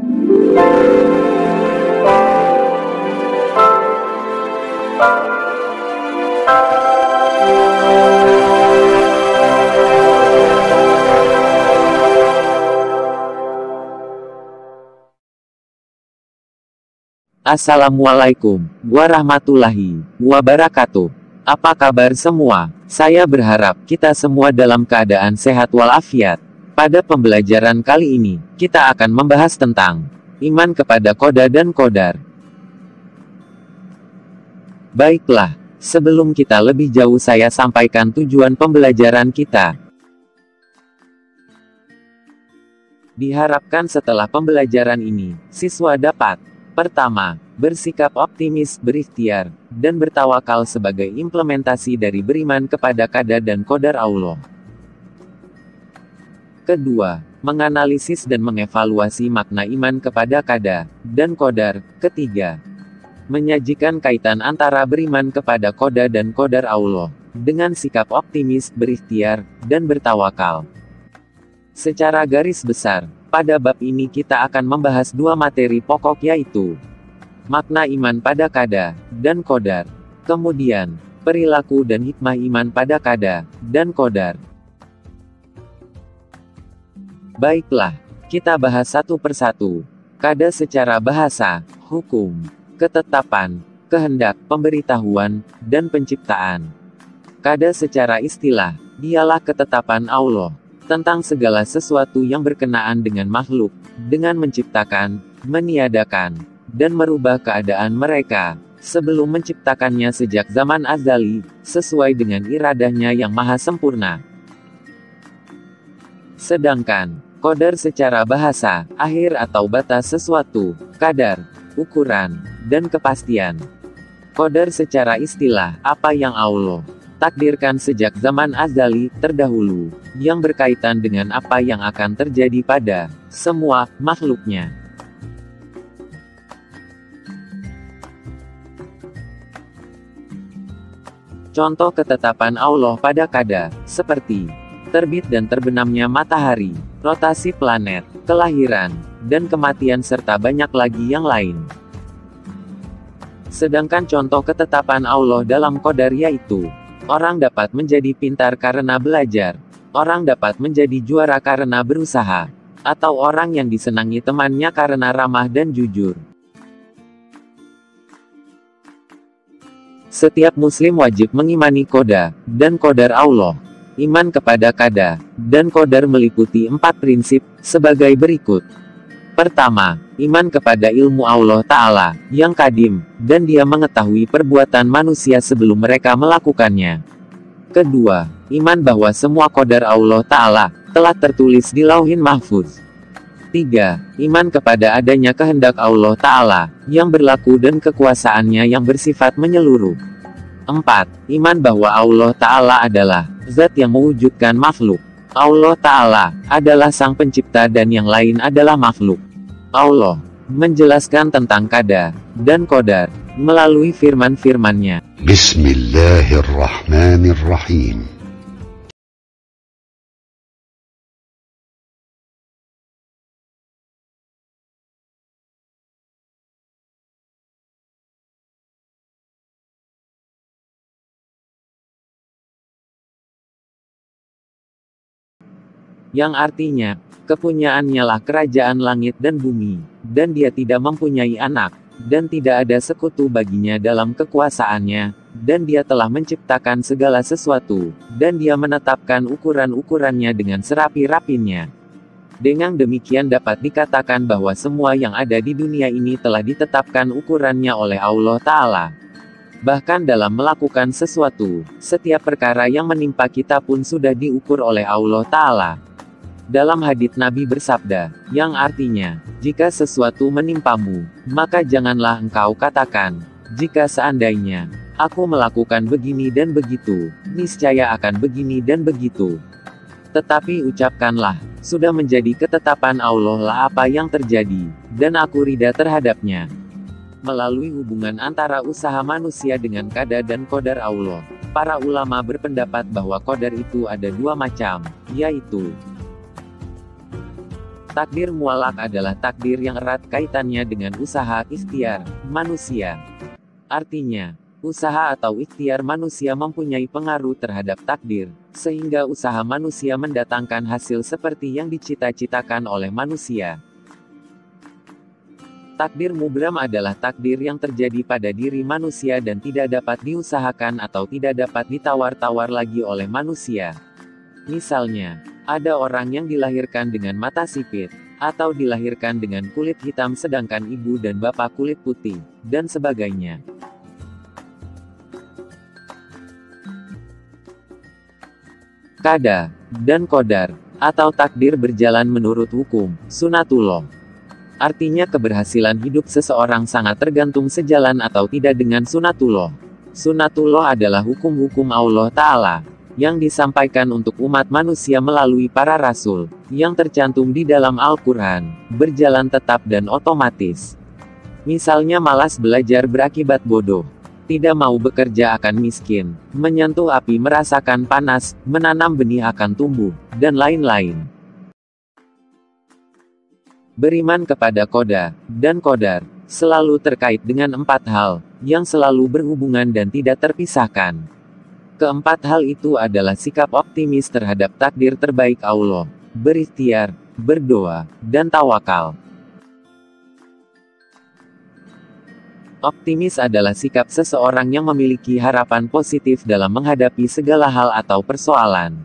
Assalamualaikum warahmatullahi wabarakatuh. Apa kabar semua? Saya berharap kita semua dalam keadaan sehat walafiat. Pada pembelajaran kali ini, kita akan membahas tentang iman kepada qada dan qadar. Baiklah, sebelum kita lebih jauh saya sampaikan tujuan pembelajaran kita. Diharapkan setelah pembelajaran ini, siswa dapat: pertama, bersikap optimis, berikhtiar, dan bertawakal sebagai implementasi dari beriman kepada qada dan qadar Allah. Kedua, menganalisis dan mengevaluasi makna iman kepada qada dan qadar. Ketiga, menyajikan kaitan antara beriman kepada qada dan qadar Allah dengan sikap optimis, berikhtiar, dan bertawakal. Secara garis besar, pada bab ini kita akan membahas dua materi pokok, yaitu makna iman pada qada dan qadar, kemudian perilaku dan hikmah iman pada qada dan qadar. Baiklah, kita bahas satu persatu. Qada secara bahasa, hukum, ketetapan, kehendak, pemberitahuan, dan penciptaan. Qada secara istilah, dialah ketetapan Allah tentang segala sesuatu yang berkenaan dengan makhluk, dengan menciptakan, meniadakan, dan merubah keadaan mereka, sebelum menciptakannya sejak zaman azali, sesuai dengan iradahnya yang maha sempurna. Sedangkan, qadar secara bahasa, akhir atau batas sesuatu, qadar, ukuran, dan kepastian. Qadar secara istilah, apa yang Allah takdirkan sejak zaman azali, terdahulu, yang berkaitan dengan apa yang akan terjadi pada semua makhluknya. Contoh ketetapan Allah pada qada, seperti terbit dan terbenamnya matahari, rotasi planet, kelahiran, dan kematian serta banyak lagi yang lain. Sedangkan contoh ketetapan Allah dalam qadar yaitu, orang dapat menjadi pintar karena belajar, orang dapat menjadi juara karena berusaha, atau orang yang disenangi temannya karena ramah dan jujur. Setiap muslim wajib mengimani qada dan qadar Allah. Iman kepada qada dan qadar meliputi 4 prinsip, sebagai berikut. Pertama, iman kepada ilmu Allah Ta'ala, yang kadim, dan Dia mengetahui perbuatan manusia sebelum mereka melakukannya. Kedua, iman bahwa semua qadar Allah Ta'ala telah tertulis di Lauhin Mahfuz. 3. Iman kepada adanya kehendak Allah Ta'ala, yang berlaku dan kekuasaannya yang bersifat menyeluruh. 4. Iman bahwa Allah Ta'ala adalah zat yang mewujudkan makhluk. Allah Ta'ala adalah sang pencipta dan yang lain adalah makhluk. Allah menjelaskan tentang qada dan qadar melalui firman-firman-Nya. Bismillahirrahmanirrahim. Yang artinya, kepunyaannya lah kerajaan langit dan bumi, dan Dia tidak mempunyai anak, dan tidak ada sekutu baginya dalam kekuasaannya, dan Dia telah menciptakan segala sesuatu, dan Dia menetapkan ukuran-ukurannya dengan serapi-rapinya. Dengan demikian dapat dikatakan bahwa semua yang ada di dunia ini telah ditetapkan ukurannya oleh Allah Ta'ala. Bahkan dalam melakukan sesuatu, setiap perkara yang menimpa kita pun sudah diukur oleh Allah Ta'ala. Dalam hadits Nabi bersabda, yang artinya, jika sesuatu menimpamu, maka janganlah engkau katakan, jika seandainya aku melakukan begini dan begitu, niscaya akan begini dan begitu. Tetapi ucapkanlah, sudah menjadi ketetapan Allah lah apa yang terjadi, dan aku ridha terhadapnya. Melalui hubungan antara usaha manusia dengan qada dan qadar Allah, para ulama berpendapat bahwa qadar itu ada 2 macam, yaitu Takdir muallak adalah takdir yang erat kaitannya dengan usaha ikhtiar manusia. Artinya, usaha atau ikhtiar manusia mempunyai pengaruh terhadap takdir, sehingga usaha manusia mendatangkan hasil seperti yang dicita-citakan oleh manusia. Takdir mubram adalah takdir yang terjadi pada diri manusia dan tidak dapat diusahakan atau tidak dapat ditawar-tawar lagi oleh manusia. Misalnya, ada orang yang dilahirkan dengan mata sipit, atau dilahirkan dengan kulit hitam sedangkan ibu dan bapak kulit putih, dan sebagainya. Qada dan qadar, atau takdir berjalan menurut hukum sunatullah. Artinya keberhasilan hidup seseorang sangat tergantung sejalan atau tidak dengan sunatullah. Sunatullah adalah hukum-hukum Allah Ta'ala yang disampaikan untuk umat manusia melalui para rasul, yang tercantum di dalam Al-Quran, berjalan tetap dan otomatis. Misalnya malas belajar berakibat bodoh, tidak mau bekerja akan miskin, menyentuh api merasakan panas, menanam benih akan tumbuh, dan lain-lain. Beriman kepada qada dan qadar selalu terkait dengan 4 hal, yang selalu berhubungan dan tidak terpisahkan. Keempat hal itu adalah sikap optimis terhadap takdir terbaik Allah, berikhtiar, berdoa, dan tawakal. Optimis adalah sikap seseorang yang memiliki harapan positif dalam menghadapi segala hal atau persoalan.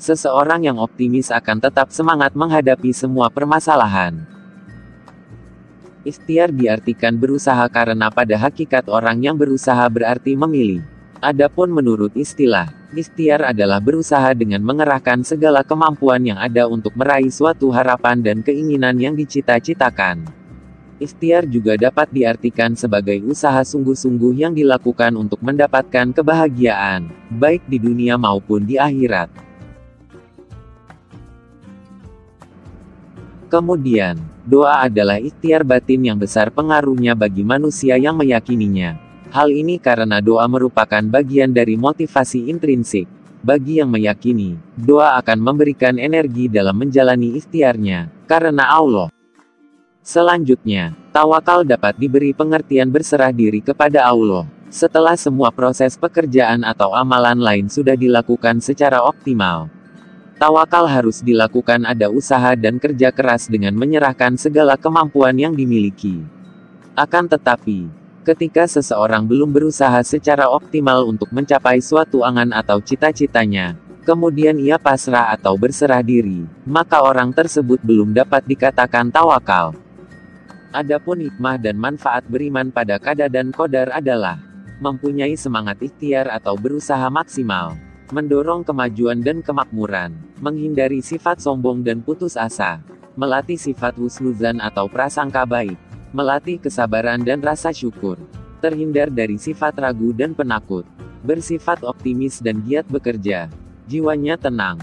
Seseorang yang optimis akan tetap semangat menghadapi semua permasalahan. Ikhtiar diartikan berusaha karena pada hakikat orang yang berusaha berarti memilih. Adapun menurut istilah, ikhtiar adalah berusaha dengan mengerahkan segala kemampuan yang ada untuk meraih suatu harapan dan keinginan yang dicita-citakan. Ikhtiar juga dapat diartikan sebagai usaha sungguh-sungguh yang dilakukan untuk mendapatkan kebahagiaan, baik di dunia maupun di akhirat. Kemudian, doa adalah ikhtiar batin yang besar pengaruhnya bagi manusia yang meyakininya. Hal ini karena doa merupakan bagian dari motivasi intrinsik. Bagi yang meyakini, doa akan memberikan energi dalam menjalani ikhtiarnya, karena Allah. Selanjutnya, tawakal dapat diberi pengertian berserah diri kepada Allah. Setelah semua proses pekerjaan atau amalan lain sudah dilakukan secara optimal. Tawakal harus dilakukan ada usaha dan kerja keras dengan menyerahkan segala kemampuan yang dimiliki. Akan tetapi, ketika seseorang belum berusaha secara optimal untuk mencapai suatu angan atau cita-citanya, kemudian ia pasrah atau berserah diri, maka orang tersebut belum dapat dikatakan tawakal. Adapun hikmah dan manfaat beriman pada qada dan qadar adalah mempunyai semangat ikhtiar atau berusaha maksimal, mendorong kemajuan dan kemakmuran, menghindari sifat sombong dan putus asa, melatih sifat husnuzan atau prasangka baik, melatih kesabaran dan rasa syukur, terhindar dari sifat ragu dan penakut, bersifat optimis dan giat bekerja, jiwanya tenang.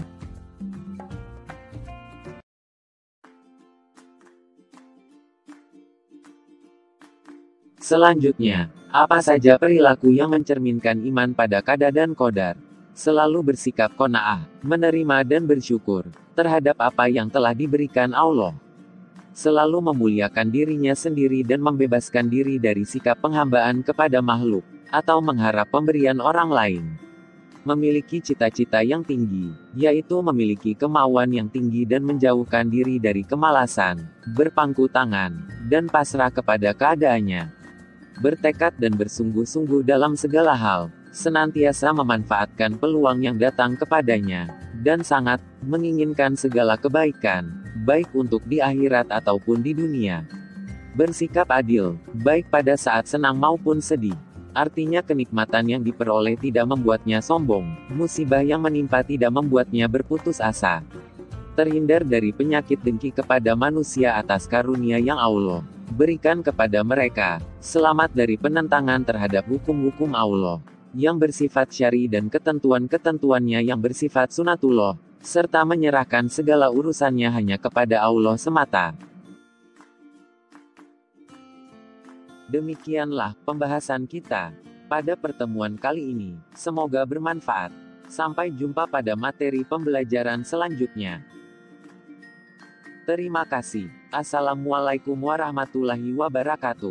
Selanjutnya, apa saja perilaku yang mencerminkan iman pada qada dan qadar? Selalu bersikap qanaah, menerima dan bersyukur terhadap apa yang telah diberikan Allah. Selalu memuliakan dirinya sendiri dan membebaskan diri dari sikap penghambaan kepada makhluk, atau mengharap pemberian orang lain. Memiliki cita-cita yang tinggi, yaitu memiliki kemauan yang tinggi dan menjauhkan diri dari kemalasan, berpangku tangan, dan pasrah kepada keadaannya. Bertekad dan bersungguh-sungguh dalam segala hal, senantiasa memanfaatkan peluang yang datang kepadanya, dan sangat menginginkan segala kebaikan, baik untuk di akhirat ataupun di dunia. Bersikap adil, baik pada saat senang maupun sedih. Artinya kenikmatan yang diperoleh tidak membuatnya sombong, musibah yang menimpa tidak membuatnya berputus asa. Terhindar dari penyakit dengki kepada manusia atas karunia yang Allah berikan kepada mereka, selamat dari penentangan terhadap hukum-hukum Allah, yang bersifat syar'i dan ketentuan-ketentuannya yang bersifat sunatullah, serta menyerahkan segala urusannya hanya kepada Allah semata. Demikianlah pembahasan kita pada pertemuan kali ini. Semoga bermanfaat. Sampai jumpa pada materi pembelajaran selanjutnya. Terima kasih. Assalamualaikum warahmatullahi wabarakatuh.